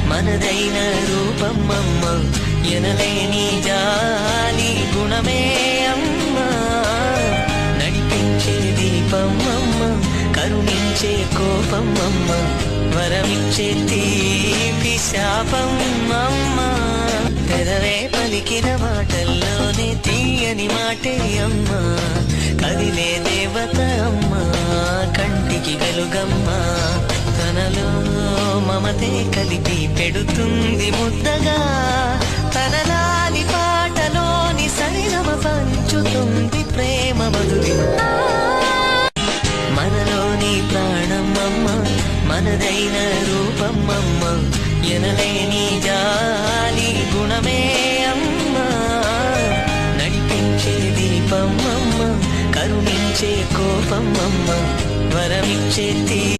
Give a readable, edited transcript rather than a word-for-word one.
మనదైన రూపమమ్మ, ఎనలేని జాలి గుణమే అమ్మ. నడిపించే దీపమమ్మ, కరుణించే కోపమమ్మ, వరమిచ్చే తీపి శాపమమ్మ. పెదవే పలికిన మాటల్లోనే తీయని మాటే అమ్మ, కదిలే దేవత అమ్మ, కంటికి వెలుగమ్మ. తనలో మమతే కలిపి పెడుతుంది ముద్దగా, తనలాలి పాటలోని సరిగమ పంచుతుంది ప్రేమ మధురిమ. మనలోని ప్రాణమమ్మ, మనదైన రూపమమ్మ, ఎనలేని జాలి గుణమే అమ్మ. నడిపించే దీపమమ్మ, కరుణించే కోపమమ్మ, వరమిచ్చే